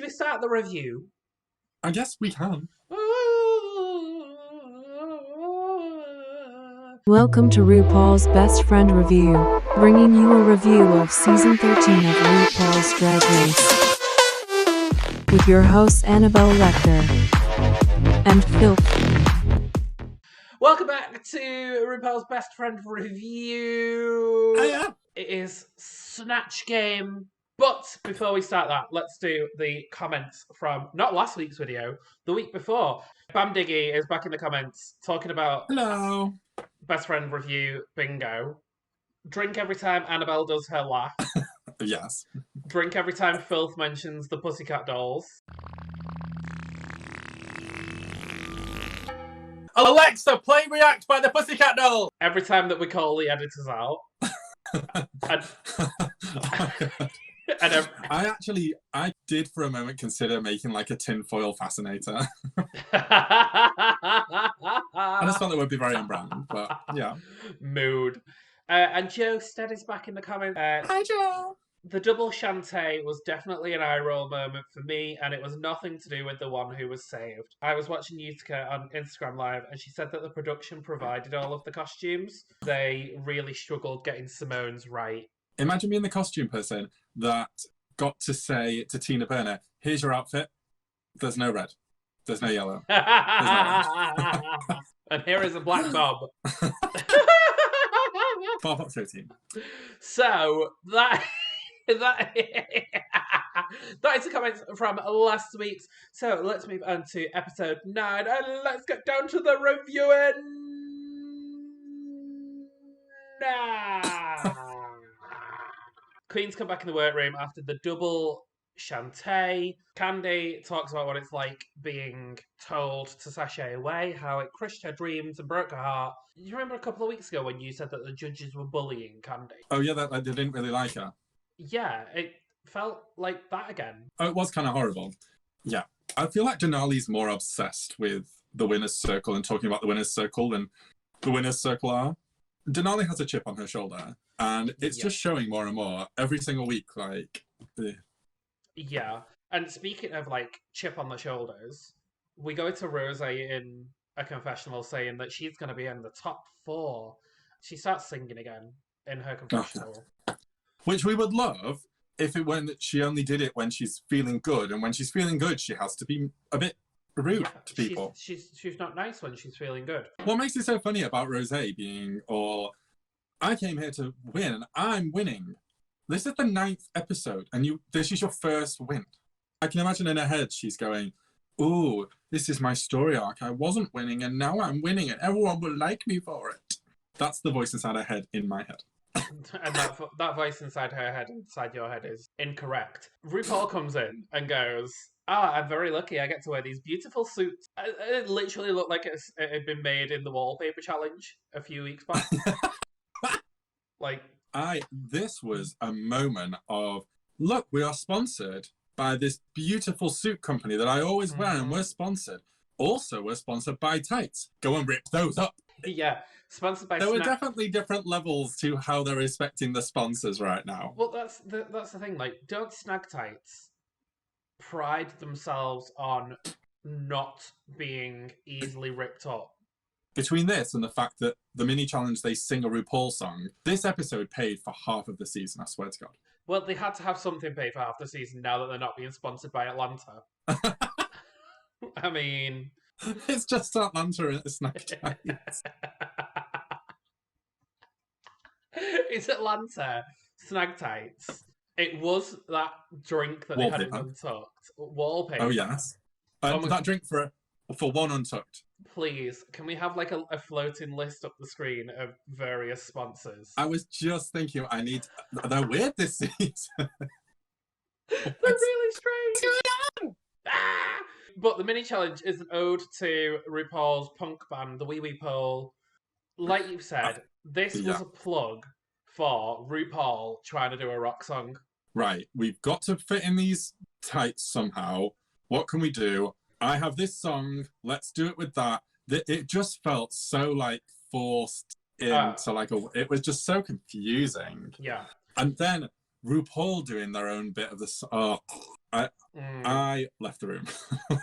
Should we start the review? I guess we can. Welcome to RuPaul's Best Friend Review, bringing you a review of Season 13 of RuPaul's Drag Race. With your hosts Annabelle Lecter and Philth. Welcome back to RuPaul's Best Friend Review. Hiya. It is Snatch Game. But before we start that, let's do the comments from not last week's video, the week before. Bam Diggy is back in the comments talking about Hello. Best Friend Review bingo. Drink every time Annabelle does her laugh. Yes. Drink every time Philth mentions the Pussycat Dolls. Alexa, play React by the Pussycat Dolls. Every time that we call the editors out. And, and I did for a moment consider making like a tinfoil fascinator. I just thought that would be very on brand, but yeah. Mood. And Joe Stead is back in the comments. Hi, Joe. The double Shantae was definitely an eye roll moment for me, and it was nothing to do with the one who was saved. I was watching Utica on Instagram Live, and she said that the production provided all of the costumes. They really struggled getting Simone's right. Imagine being the costume person that got to say to Tina Burner, here's your outfit. There's no red. There's no yellow. And here is a black bob. 4.13. So that is the comments from last week's. So let's move on to episode 9 and let's get down to the reviewing now. Queen's come back in the workroom after the double Shantae. Candy talks about what it's like being told to sashay away, how it crushed her dreams and broke her heart. You remember a couple of weeks ago when you said that the judges were bullying Candy? Oh yeah, they didn't really like her. Yeah, it felt like that again. Oh, it was kind of horrible. Yeah. I feel like Denali's more obsessed with the winner's circle and talking about the winner's circle than the winner's circle are. Denali has a chip on her shoulder, and it's just showing more and more every single week, like... Yeah, and speaking of, like, chip on the shoulders, we go to Rose in a confessional saying that she's going to be in the top 4. She starts singing again in her confessional. Which we would love if it weren't that she only did it when she's feeling good, and when she's feeling good, she has to be a bit rude to people. She's not nice when she's feeling good. What makes it so funny about Rose being all, I came here to win, and I'm winning. This is the 9th episode, and this is your first win. I can imagine in her head she's going, ooh, this is my story arc. I wasn't winning, and now I'm winning, and everyone will like me for it. That's the voice inside her head in my head. And that voice inside her head, inside your head, is incorrect. RuPaul comes in and goes, I'm very lucky I get to wear these beautiful suits. It literally looked like it had been made in the wallpaper challenge a few weeks back. This was a moment of, look, we are sponsored by this beautiful suit company that I always wear, and we're sponsored. Also, we're sponsored by tights. Go and rip those up. Yeah, sponsored by There were definitely different levels to how they're respecting the sponsors right now. Well, that's the thing. Like, don't Snag Tights pride themselves on not being easily ripped up? Between this and the fact that the mini challenge, they sing a RuPaul song, this episode paid for half of the season, I swear to God. Well, they had to have something paid for half the season now that they're not being sponsored by Atlanta. I mean... It's just Atlanta and it's Snag Tights. It's Atlanta, Snag Tights. It was that drink that they had in Untucked. Wallpaper. Oh, yes. That drink for one Untucked. Please, can we have like a floating list up the screen of various sponsors? I was just thinking, they're weird this season. They're really strange. Ah! But the mini challenge is an ode to RuPaul's punk band, the Wee Wee Pole. Like you said, this was a plug for RuPaul trying to do a rock song. Right, we've got to fit in these tights somehow. What can we do? I have this song, let's do it with that. It just felt so like forced into it was just so confusing. Yeah. And then RuPaul doing their own bit of this. I left the room.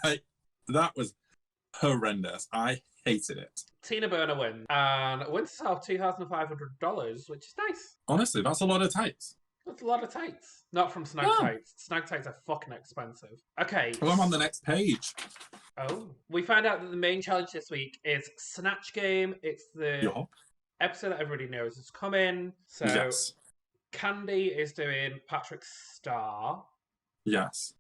Like, that was horrendous. I hated it. Tina Burner wins and wins herself $2,500, which is nice. Honestly, that's a lot of tights. That's a lot of tights. Not from Snag Yeah. Tights. Snag Tights are fucking expensive. Okay. Oh, I'm on the next page. Oh. We found out that the main challenge this week is Snatch Game. It's the Yeah. episode that everybody knows is coming. So Yes. Candy is doing Patrick Starr, Yes.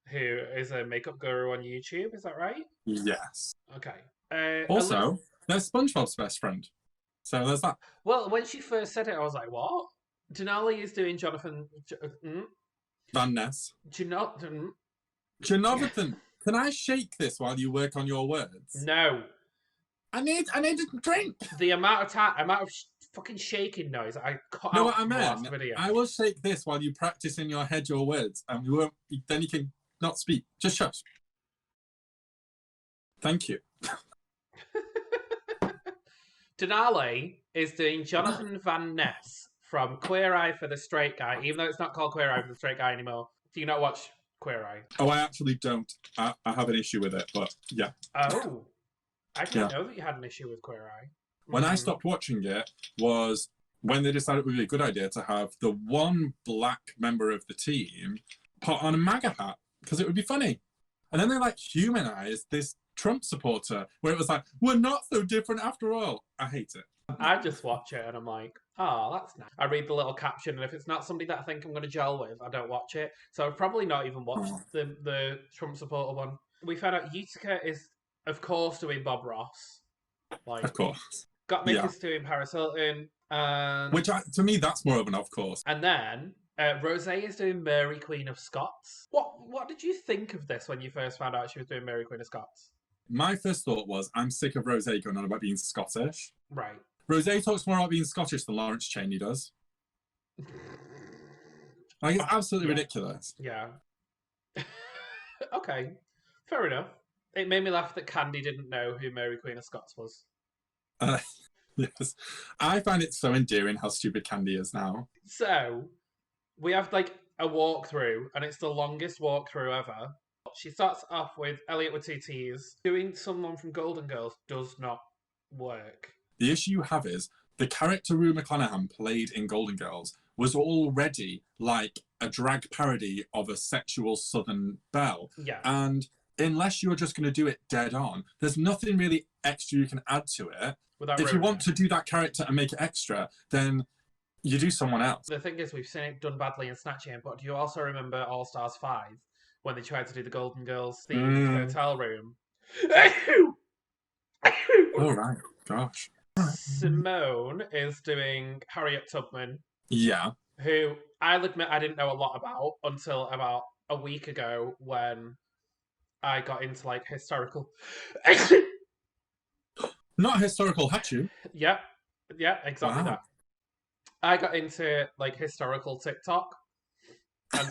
who is a makeup guru on YouTube. Is that right? Yes. Okay. Also, there's SpongeBob's best friend. So there's that. Well, when she first said it, I was like, what? Denali is doing Jonathan... Van Ness. Jonathan... Jonathan, can I shake this while you work on your words? No. I need a drink. The amount of fucking shaking noise I cut Know out what I from the last meant? video. I will shake this while you practice in your head your words, and we won't. Then you can not speak. Just shush. Thank you. Denali is doing Jonathan Van Ness from Queer Eye for the Straight Guy, even though it's not called Queer Eye for the Straight Guy anymore. Do you not watch Queer Eye? Oh, I actually don't. I have an issue with it, but yeah. Oh. I didn't know that you had an issue with Queer Eye. When I stopped watching it was when they decided it would be a good idea to have the one black member of the team put on a MAGA hat because it would be funny. And then they like humanized this Trump supporter where it was like, we're not so different after all. I hate it. I just watch it and I'm like, oh, that's nice. I read the little caption, and if it's not somebody that I think I'm going to gel with, I don't watch it. So I've probably not even watched the Trump supporter one. We found out Utica is, of course, doing Bob Ross. Like, Of course. Gottmik is doing Paris Hilton. Which, to me, that's more of an of course. And then Rosé is doing Mary Queen of Scots. What did you think of this when you first found out she was doing Mary Queen of Scots? My first thought was, I'm sick of Rosé going on about being Scottish. Right. Rosé talks more about being Scottish than Lawrence Chaney does. Like, it's absolutely ridiculous. Yeah. Okay. Fair enough. It made me laugh that Candy didn't know who Mary Queen of Scots was. Yes. I find it so endearing how stupid Candy is now. So, we have like a walkthrough, and it's the longest walkthrough ever. She starts off with Elliot with two T's. Doing someone from Golden Girls does not work. The issue you have is the character Rue McClanahan played in Golden Girls was already like a drag parody of a sexual Southern belle. Yeah. And unless you're just going to do it dead on, there's nothing really extra you can add to it. If you want to do that character and make it extra, then you do someone else. The thing is, we've seen it done badly in Snatch Game, but do you also remember All Stars 5 when they tried to do the Golden Girls theme hotel room? Oh, right. Gosh. Simone is doing Harriet Tubman. Yeah. Who I'll admit I didn't know a lot about until about a week ago when I got into like historical. Not historical, had you? Yeah, exactly that. I got into like historical TikTok, and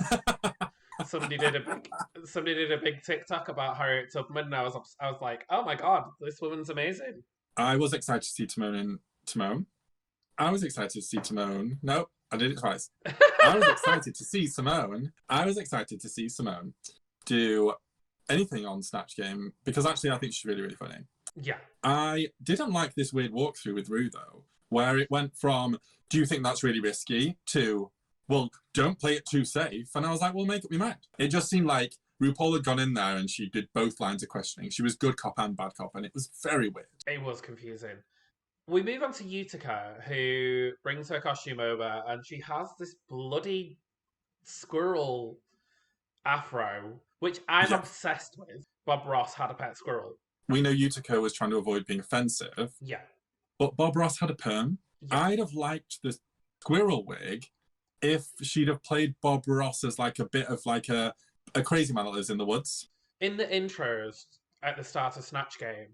somebody did a big TikTok about Harriet Tubman, and I was like, oh my god, this woman's amazing. I was excited to see Timon. I was excited to see Timon. Nope, I did it twice. I was excited to see Simone. I was excited to see Simone do anything on Snatch Game because actually I think she's really, really funny. Yeah. I didn't like this weird walkthrough with Rue though, where it went from, do you think that's really risky, to, well, don't play it too safe. And I was like, well, make up your mind. It just seemed like RuPaul had gone in there and she did both lines of questioning. She was good cop and bad cop, and it was very weird. It was confusing. We move on to Utica, who brings her costume over, and she has this bloody squirrel afro, which I'm obsessed with. Bob Ross had a pet squirrel. We know Utica was trying to avoid being offensive. Yeah. But Bob Ross had a perm. Yeah. I'd have liked the squirrel wig if she'd have played Bob Ross as like a bit of like a crazy man that lives in the woods. In the intros at the start of Snatch Game,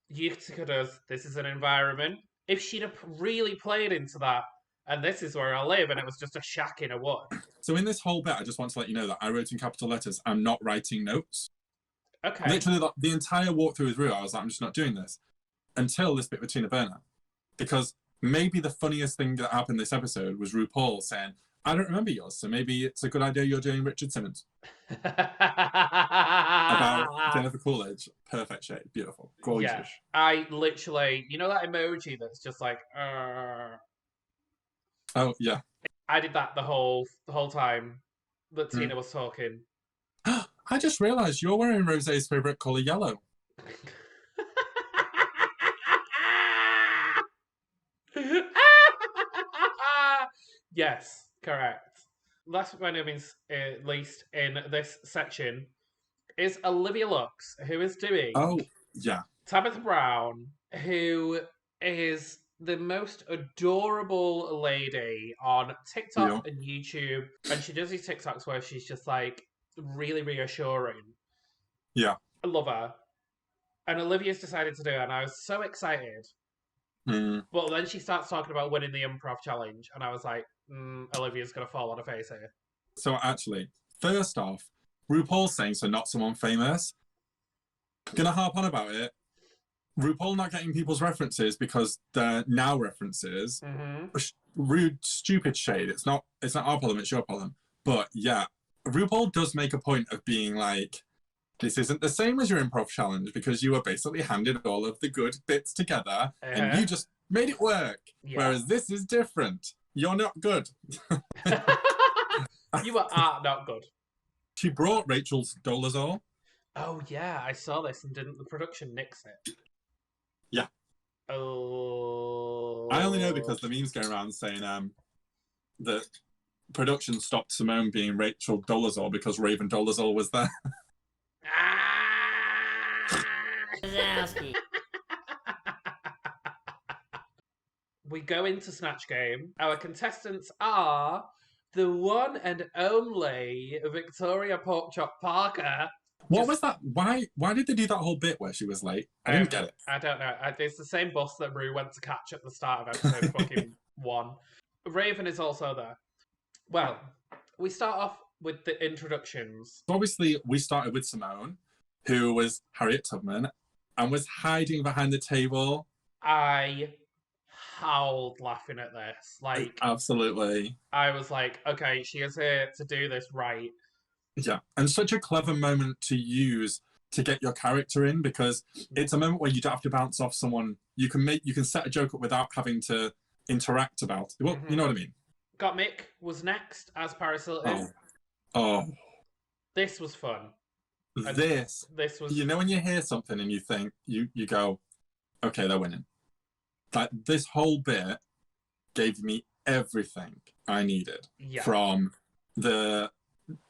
Utica does, this is an environment. If she'd have really played into that, and this is where I live, and it was just a shack in a wood. So in this whole bit, I just want to let you know that I wrote in capital letters, I'm not writing notes. Okay. Literally, the entire walkthrough with Rue, I was like, I'm just not doing this. Until this bit with Tina Burner. Because maybe the funniest thing that happened this episode was RuPaul saying, I don't remember yours, so maybe it's a good idea you're doing Richard Simmons. About Jennifer Coolidge. Perfect shade. Beautiful. Gorgeous. Yeah, I literally, you know that emoji that's just like, Oh, yeah. I did that the whole time that Mm. Tina was talking. I just realised you're wearing Rosé's favourite colour, yellow. Yes, correct. Last but by no means least in this section is Olivia Lux, who is doing Oh, yeah. Tabitha Brown, who is the most adorable lady on TikTok and YouTube. And she does these TikToks where she's just like really reassuring. Yeah. I love her. And Olivia's decided to do it, and I was so excited. Mm. But then she starts talking about winning the improv challenge, and I was like, Olivia's going to fall on her face here. So actually, first off, RuPaul's saying so not someone famous. Gonna harp on about it. RuPaul not getting people's references because they're now references. Mm-hmm. Rude, stupid shade. It's not our problem, it's your problem. But yeah, RuPaul does make a point of being like, this isn't the same as your improv challenge because you were basically handed all of the good bits together and you just made it work. Yeah. Whereas this is different. You're not good. You are not good. She brought Rachel's Dolezal. Oh yeah, I saw this, and didn't the production nix it? Yeah. Oh. I only know because the meme's going around saying that production stopped Simone being Rachel Dolezal because Raven Dolezal was there. We go into Snatch Game. Our contestants are the one and only Victoria Porkchop Parker. What was that? Why did they do that whole bit where she was late? I didn't get it. I don't know. It's the same bus that Rue went to catch at the start of episode fucking 1. Raven is also there. Well, we start off with the introductions. Obviously, we started with Simone, who was Harriet Tubman, and was hiding behind the table. I howled laughing at this. Like, absolutely. I was like, okay, she is here to do this right. Yeah, and such a clever moment to use to get your character in, because it's a moment where you don't have to bounce off someone. You can set a joke up without having to interact about it. Well, you know what I mean. Gottmik was next as Paris Hilton. Oh. This was fun. This was... You know when you hear something and you think, you go, okay, they're winning. Like, this whole bit gave me everything I needed. Yeah. From the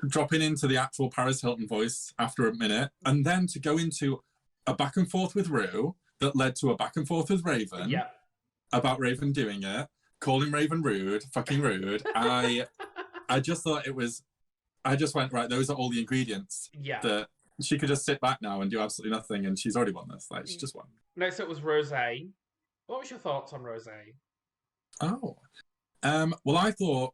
dropping into the actual Paris Hilton voice after a minute, and then to go into a back and forth with Rue that led to a back and forth with Raven. Yeah. About Raven doing it, calling Raven rude, fucking rude. I just thought it was, I just went, right, those are all the ingredients. Yeah. That she could just sit back now and do absolutely nothing, and she's already won this. Like, she just won. Next up was Rosé. What was your thoughts on Rosé? Oh. Well, I thought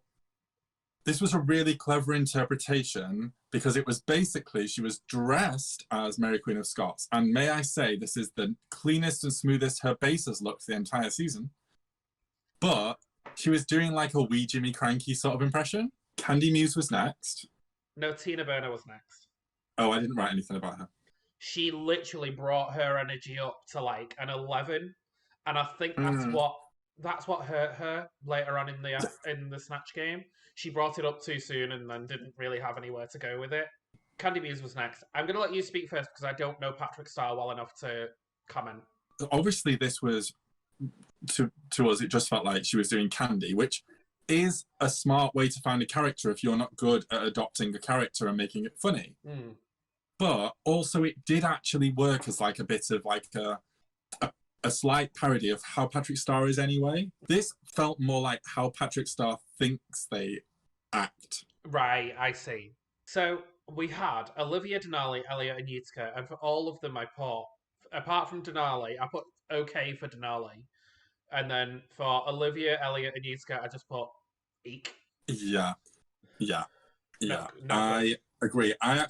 this was a really clever interpretation because it was basically, she was dressed as Mary Queen of Scots. And may I say, this is the cleanest and smoothest her base has looked the entire season. But she was doing like a wee Jimmy Cranky sort of impression. Candy Muse was next. No, Tina Burner was next. Oh, I didn't write anything about her. She literally brought her energy up to like an 11. And I think that's what hurt her later on in the Snatch Game. She brought it up too soon and then didn't really have anywhere to go with it. Candy Muse was next. I'm going to let you speak first because I don't know Patrick Star well enough to comment. Obviously, this was, to us, it just felt like she was doing Candy, which is a smart way to find a character if you're not good at adopting a character and making it funny. Mm. But also, it did actually work as like a bit of like a slight parody of how Patrick Star is anyway. This felt more like how Patrick Star thinks they act. Right, I see. So we had Olivia, Denali, Elliot, and Utica, and for all of them I put, apart from Denali, I put okay for Denali. And then for Olivia, Elliot, and Utica, I just put eek. Yeah. No I agree. I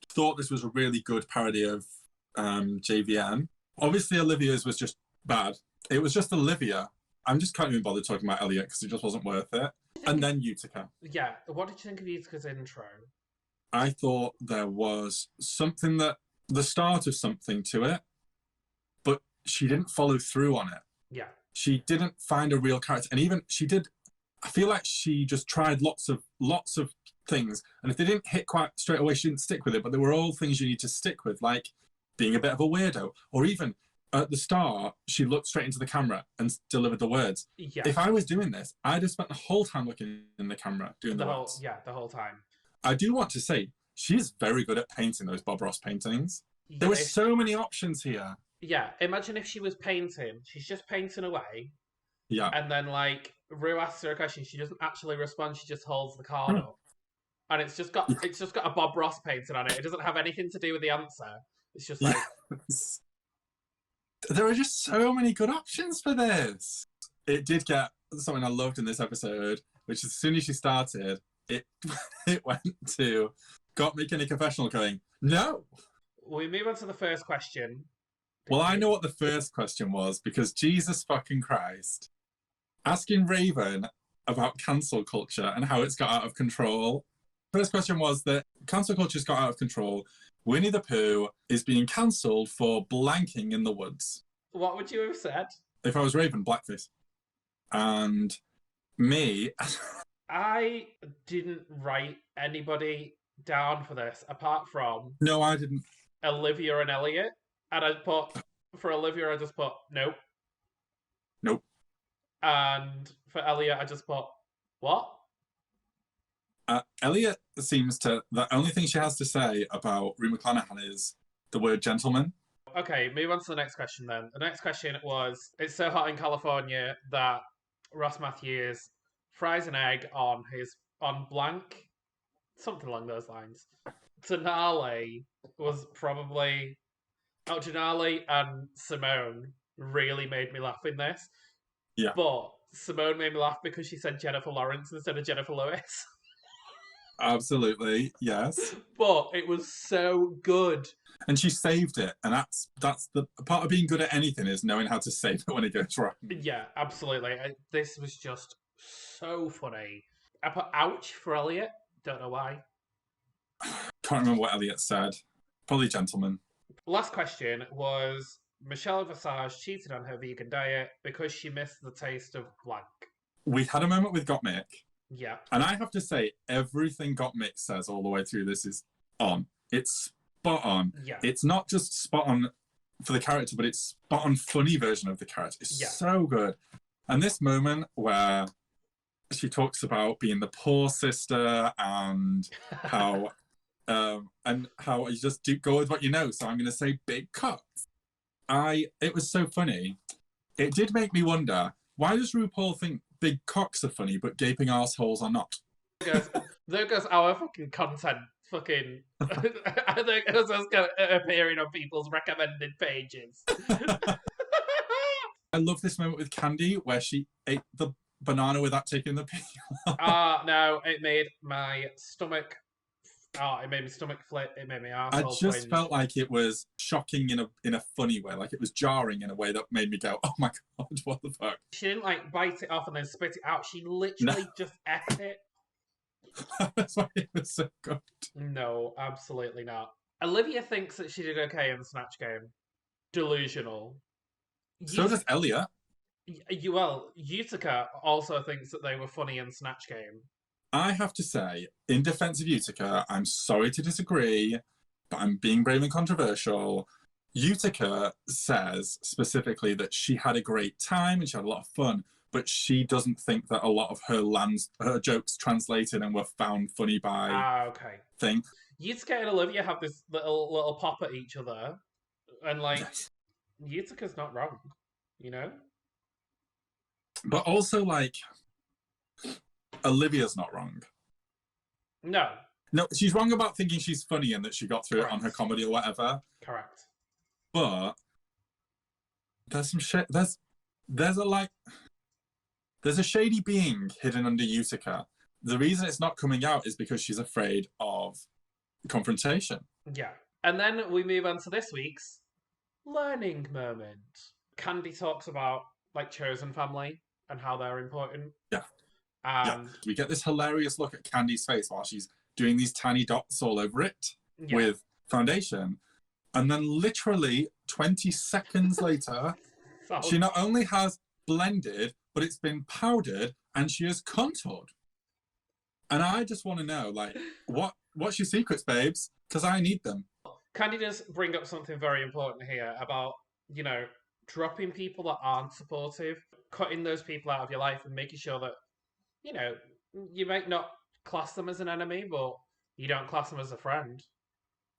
thought this was a really good parody of JVM. Obviously, Olivia's was just bad. It was just Olivia. I just can't even bother talking about Elliot because it just wasn't worth it. And then Utica. Yeah, what did you think of Utica's intro? I thought there was something the start of something to it, but she didn't follow through on it. Yeah. She didn't find a real character. And even she did, I feel like she just tried lots of things. And if they didn't hit quite straight away, she didn't stick with it. But they were all things you need to stick with, like being a bit of a weirdo. Or even at the start, she looked straight into the camera and delivered the words. Yeah. If I was doing this, I'd have spent the whole time looking in the camera doing the words. Yeah, the whole time. I do want to say, she's very good at painting those Bob Ross paintings. There were so many options here. Yeah, imagine if she was painting. She's just painting away. Yeah. And then, like, Rue asks her a question. She doesn't actually respond. She just holds the card up. And it's just got a Bob Ross painting on it. It doesn't have anything to do with the answer. It's just like... Yes. There are just so many good options for this. It did get something I loved in this episode, which as soon as she started, it went to got making a confessional going, no. We move on to the first question. Well, I know what the first question was, because Jesus fucking Christ. Asking Raven about cancel culture and how it's got out of control. First question was that cancel culture's got out of control. Winnie the Pooh is being cancelled for blanking in the woods. What would you have said? If I was Raven, blackface. And me... I didn't write anybody down for this, apart from... No, I didn't. Olivia and Elliot. And I put... For Olivia, I just put, nope. Nope. And for Elliot, I just put, what? Elliot seems to... The only thing she has to say about Rue McClanahan is the word gentleman. Okay, move on to the next question then. The next question was, it's so hot in California that Ross Matthews fries an egg on blank, something along those lines. Denali was probably... Oh, Denali and Simone really made me laugh in this. Yeah. But Simone made me laugh because she said Jennifer Lawrence instead of Jennifer Lewis. Absolutely, yes. But it was so good. And she saved it. And that's the part of being good at anything, is knowing how to save it when it goes wrong. Yeah, absolutely. This was just so funny. I put ouch for Elliot. Don't know why. Can't remember what Elliot said. Probably gentleman. Last question was, Michelle Visage cheated on her vegan diet because she missed the taste of blank. We had a moment with Gottmik. Yeah. And I have to say, everything Gottmik says all the way through this is on. It's spot on. Yeah. It's not just spot on for the character, but it's spot on funny version of the character. It's so good. And this moment where she talks about being the poor sister and how you just go with what you know. So I'm going to say big cocks. It was so funny. It did make me wonder, why does RuPaul think big cocks are funny, but gaping arseholes are not? There goes our fucking content. Fucking, I think it's just appearing on people's recommended pages. I love this moment with Candy where she ate the banana without taking the peel off. No, it made my stomach. It made my stomach flip. It made my arsehole I just twinge. felt like it was shocking in a funny way, like it was jarring in a way that made me go, "Oh my god, what the fuck!" She didn't like bite it off and then spit it out. She literally just ate it. That's why it was so good. No, absolutely not. Olivia thinks that she did okay in the Snatch Game. Delusional. So does Elliot. Well, Utica also thinks that they were funny in Snatch Game. I have to say, in defense of Utica, I'm sorry to disagree, but I'm being brave and controversial. Utica says specifically that she had a great time and she had a lot of fun, but she doesn't think that a lot of her jokes translated and were found funny by okay. thing. Utica and Olivia have this little pop at each other, and like, Yes. Utica's not wrong, you know? But also, like, Olivia's not wrong. No. No, she's wrong about thinking she's funny and that she got through it on her comedy or whatever. Correct. But there's some shit. There's a shady being hidden under Utica. The reason it's not coming out is because she's afraid of confrontation. Yeah. And then we move on to this week's learning moment. Candy talks about, like, chosen family and how they're important. Yeah. Yeah. And We get this hilarious look at Candy's face while she's doing these tiny dots all over it with foundation. And then literally 20 seconds later, she not only has blended, but it's been powdered and she has contoured. And I just want to know, like, what's your secrets, babes? Because I need them. Candy does bring up something very important here about, you know, dropping people that aren't supportive, cutting those people out of your life and making sure that, you know, you might not class them as an enemy, but you don't class them as a friend.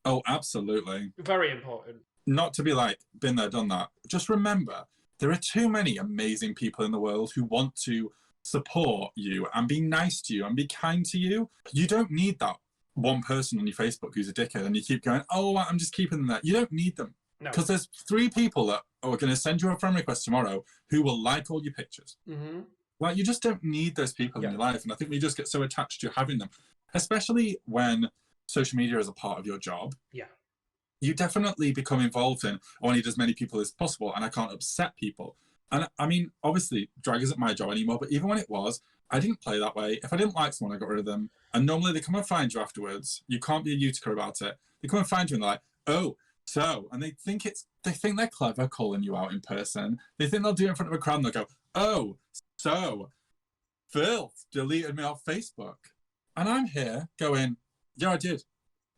Oh, absolutely. Very important. Not to be like, been there, done that. Just remember, there are too many amazing people in the world who want to support you and be nice to you and be kind to you. You don't need that one person on your Facebook who's a dickhead and you keep going, oh, I'm just keeping them there. You don't need them. Because there's 3 people that are going to send you a friend request tomorrow who will like all your pictures. Mm-hmm. Like, you just don't need those people in your life. And I think we just get so attached to having them, especially when social media is a part of your job. Yeah. You definitely become involved in, I need as many people as possible and I can't upset people. And I mean, obviously, drag isn't my job anymore, but even when it was, I didn't play that way. If I didn't like someone, I got rid of them. And normally they come and find you afterwards. You can't be a Utica about it. They come and find you and they're like, oh, so, and they think they're clever calling you out in person. They think they'll do it in front of a crowd and they'll go, oh, so, Philth deleted me off Facebook. And I'm here going, yeah, I did.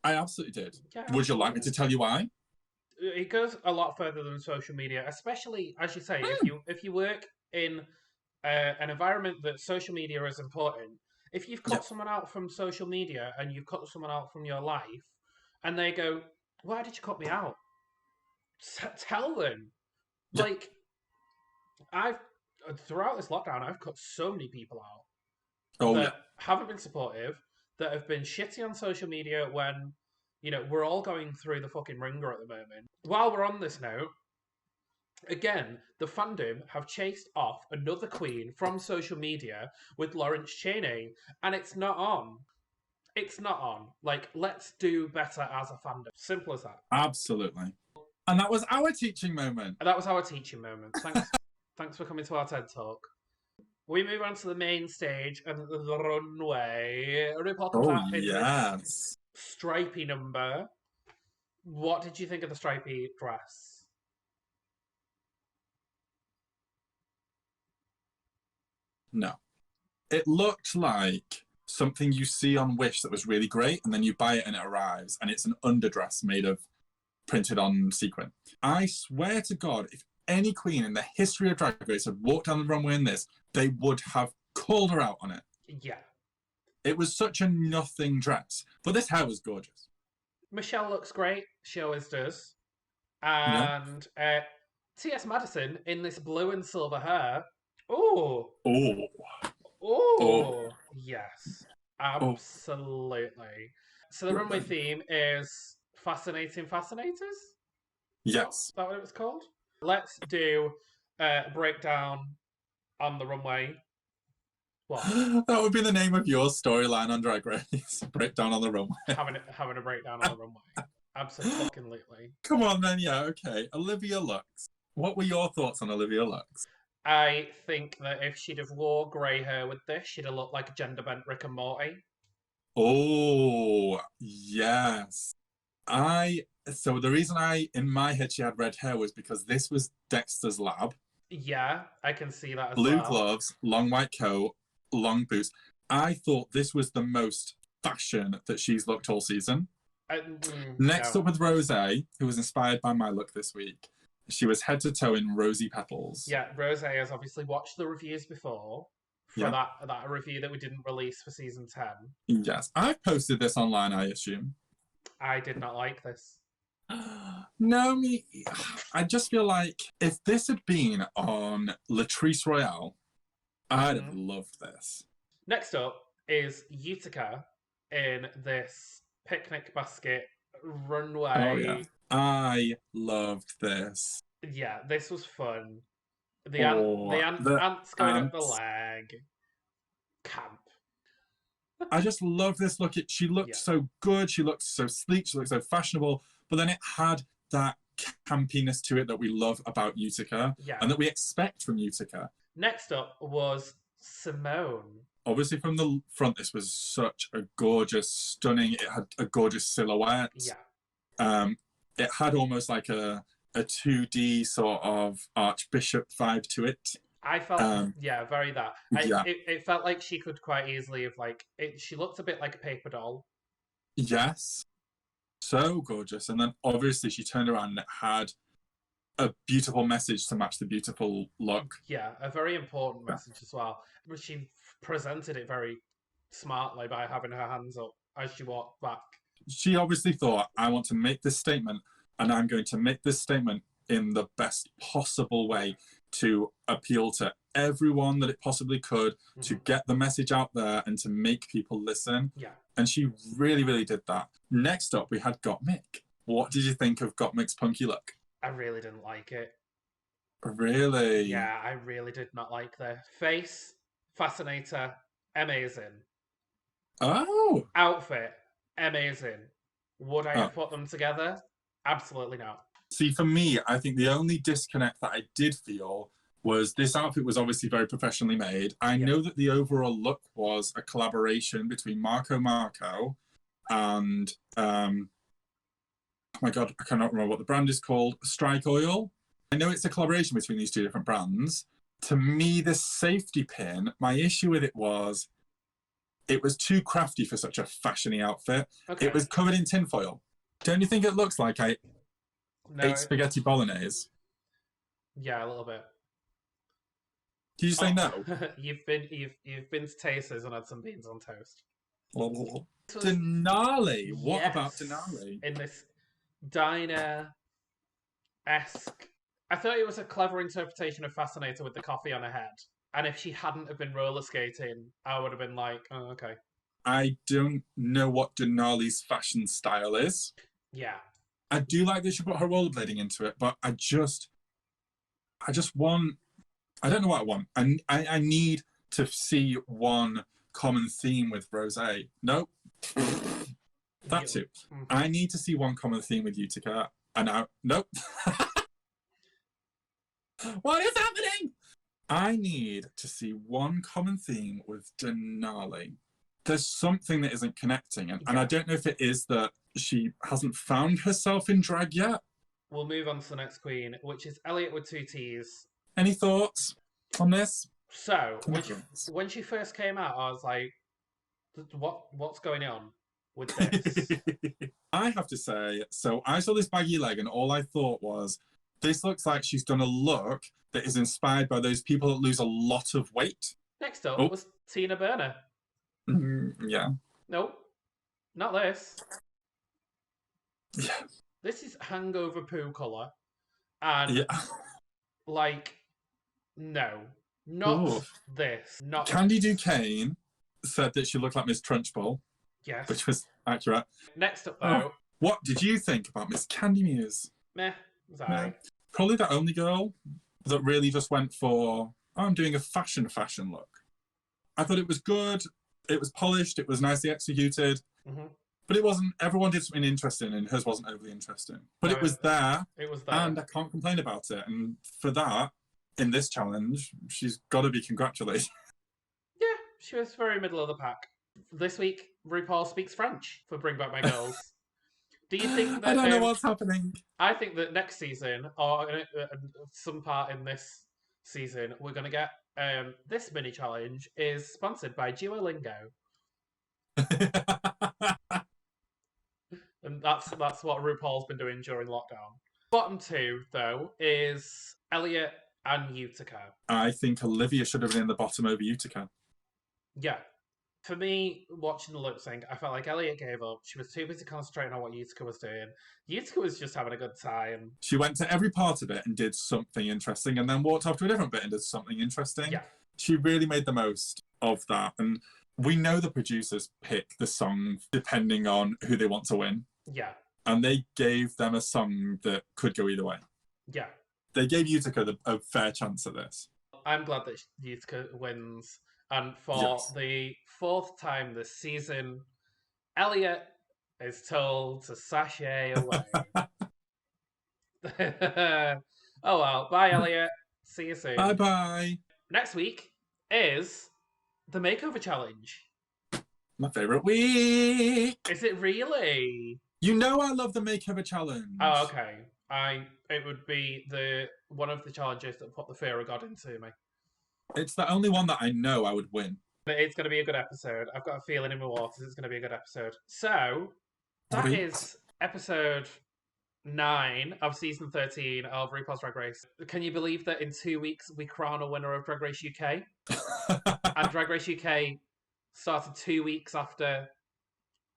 I absolutely did. Yeah, would you like me to tell you why? It goes a lot further than social media, especially, as you say, if you work in an environment that social media is important. If you've cut someone out from social media and you've cut someone out from your life, and they go, why did you cut me out? Tell them. Yeah. Like, throughout this lockdown, I've cut so many people out that haven't been supportive, that have been shitty on social media when, you know, we're all going through the fucking ringer at the moment. While we're on this note, again, the fandom have chased off another queen from social media with Lawrence Chaney, and it's not on. It's not on. Like, let's do better as a fandom. Simple as that. Absolutely. And that was our teaching moment. Thanks for coming to our TED Talk. We move on to the main stage and the runway. RuPaul comes out in this stripy number. What did you think of the stripy dress? No. It looked like something you see on Wish that was really great, and then you buy it and it arrives, and it's an underdress made of printed on sequin. I swear to God, if any queen in the history of Drag Race had walked down the runway in this, they would have called her out on it. Yeah. It was such a nothing dress. But this hair was gorgeous. Michelle looks great. She always does. And T.S. Madison in this blue and silver hair. Oh. Oh. Oh. Yes. Absolutely. So the runway theme is Fascinating Fascinators? Yes. Is that what it was called? Let's do a breakdown on the runway. What? That would be the name of your storyline on Drag Race. Breakdown on the runway. Having a breakdown on the runway. Absolutely. Come on then, yeah, okay. Olivia Lux. What were your thoughts on Olivia Lux? I think that if she'd have wore grey hair with this, she'd have looked like a gender-bent Rick and Morty. Oh, yes. So the reason in my head she had red hair was because this was Dexter's lab. Yeah, I can see that as Blue well. gloves, long white coat, long boots. I thought this was the most fashion that she's looked all season. Next up with Rosé, who was inspired by my look this week. She was head to toe in rosy petals. Yeah, Rosé has obviously watched the reviews before for that review that we didn't release for season 10. Yes, I've posted this online, I assume. I did not like this. No, I just feel like if this had been on Latrice Royale, I'd have loved this. Next up is Utica in this picnic basket runway. Oh, yeah. I loved this. Yeah, this was fun. The ants going up the leg. Camp. I just love this look. She looked so good. She looked so sleek. She looked so fashionable. But then it had that campiness to it that we love about Utica and that we expect from Utica. Next up was Simone. obviously from the front, this was such a gorgeous, stunning. It had a gorgeous silhouette. Yeah. It had almost like a 2D sort of Archbishop vibe to it. I felt, very that. Yeah. It felt like she could quite easily have, like, she looked a bit like a paper doll. Yes. So gorgeous. And then obviously she turned around and it had a beautiful message to match the beautiful look. Yeah, a very important message as well. But she presented it very smartly by having her hands up as she walked back. She obviously thought, I want to make this statement, and I'm going to make this statement in the best possible way to appeal to everyone that it possibly could, to get the message out there and to make people listen. Yeah. And she really, really did that. Next up, we had Gottmik. What did you think of Gottmik's punky look? I really didn't like it. Really? Yeah, I really did not like the face. Fascinator, amazing. Oh. Outfit, amazing. Would I have put them together? Absolutely not. See, for me, I think the only disconnect that I did feel was this outfit was obviously very professionally made. I know that the overall look was a collaboration between Marco and, oh my God, I cannot remember what the brand is called, Strike Oil. I know it's a collaboration between these two different brands. To me, the safety pin, my issue with it was too crafty for such a fashiony outfit. Okay. It was covered in tinfoil. Don't you think it looks like I ate spaghetti bolognese? Yeah, a little bit. Did you say no? You've been to Tasters and had some beans on toast. Denali. What about Denali? In this diner-esque. I thought it was a clever interpretation of Fascinator with the coffee on her head. And if she hadn't have been roller skating, I would have been like, oh, okay. I don't know what Denali's fashion style is. Yeah. I do like that she put her rollerblading into it, but I just want, I don't know what I want. I need to see one common theme with Rosé. Nope. That's it. Mm-hmm. I need to see one common theme with Utica. And nope. What is happening? I need to see one common theme with Denali. There's something that isn't connecting. And I don't know if it is that she hasn't found herself in drag yet. We'll move on to the next queen, which is Elliot with 2 T's. Any thoughts on this? So, when she first came out, I was like, what's going on with this? I have to say, so I saw this baggy leg and all I thought was, this looks like she's done a look that is inspired by those people that lose a lot of weight. Next up was Tina Burner. Yeah. Nope. Not this. Yeah. This is hangover poo colour. And, no. Not this. Not Candy Duquesne said that she looked like Miss Trunchbull. Yes. Which was accurate. Next up, though. What did you think about Miss Candy Muse? Meh. Sorry. Probably the only girl that really just went for, I'm doing a fashion look. I thought it was good. It was polished. It was nicely executed. Mm-hmm. But it wasn't, everyone did something interesting and hers wasn't overly interesting. But it was there. It was there. And I can't complain about it. And for that, in this challenge, she's got to be congratulated. Yeah, she was very middle of the pack. This week, RuPaul speaks French for Bring Back My Girls. Do you think that... I don't know what's happening. I think that next season, or some part in this season, we're going to get this mini challenge is sponsored by Duolingo. And that's what RuPaul's been doing during lockdown. Bottom 2, though, is Elliot and Utica. I think Olivia should have been in the bottom over Utica. Yeah. For me, watching the lip sync, I felt like Elliot gave up. She was too busy concentrating on what Utica was doing. Utica was just having a good time. She went to every part of it and did something interesting and then walked off to a different bit and did something interesting. Yeah. She really made the most of that. And we know the producers pick the song depending on who they want to win. Yeah. And they gave them a song that could go either way. Yeah. They gave Utica a fair chance at this. I'm glad that Utica wins. And for the 4th time this season, Elliot is told to sashay away. Oh well, bye Elliot. See you soon. Bye-bye. Next week is the makeover challenge. My favourite week. Is it really? You know I love the makeover challenge. Oh, okay. It would be one of the challenges that put the fear of God into me. It's the only one that I know I would win. It's going to be a good episode. I've got a feeling in my waters it's going to be a good episode. So, that Great. is episode 9 of season 13 of RuPaul's Drag Race. Can you believe that in 2 weeks we crown a winner of Drag Race UK? And Drag Race UK started 2 weeks after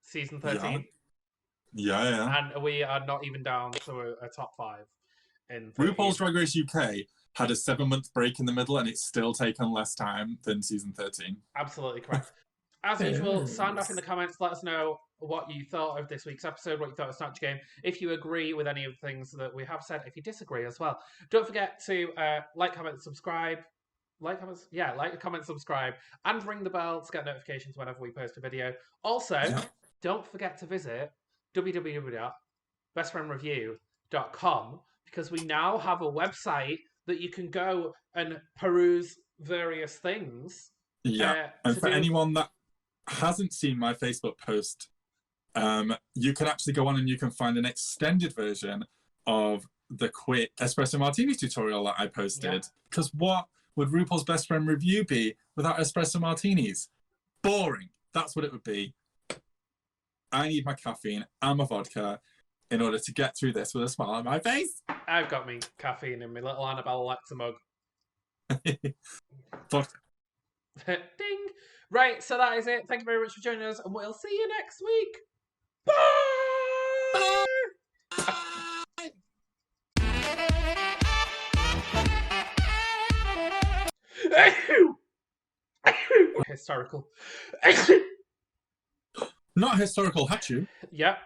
season 13. Yeah. And we are not even down to a top 5 in 13. RuPaul's Drag Race UK had a 7-month break in the middle, and it's still taken less time than season 13. Absolutely correct. As usual, sound off in the comments. Let us know what you thought of this week's episode, what you thought of Snatch Game. If you agree with any of the things that we have said, if you disagree as well. Don't forget to like, comment, subscribe. Like, comment, subscribe, and ring the bell to get notifications whenever we post a video. Also, don't forget to visit www.bestfriendreview.com because we now have a website that you can go and peruse various things. Yeah, and for anyone that hasn't seen my Facebook post, you can actually go on and you can find an extended version of the quick espresso martini tutorial that I posted. Because what would RuPaul's Best Friend Review be without espresso martinis? Boring. That's what it would be. I need my caffeine and my vodka in order to get through this with a smile on my face. I've got me caffeine in my little Annabelle Lecter mug. Vodka. Ding! Right, so that is it. Thank you very much for joining us, and we'll see you next week. Bye! Historical. Not historical, Hachu. Yep.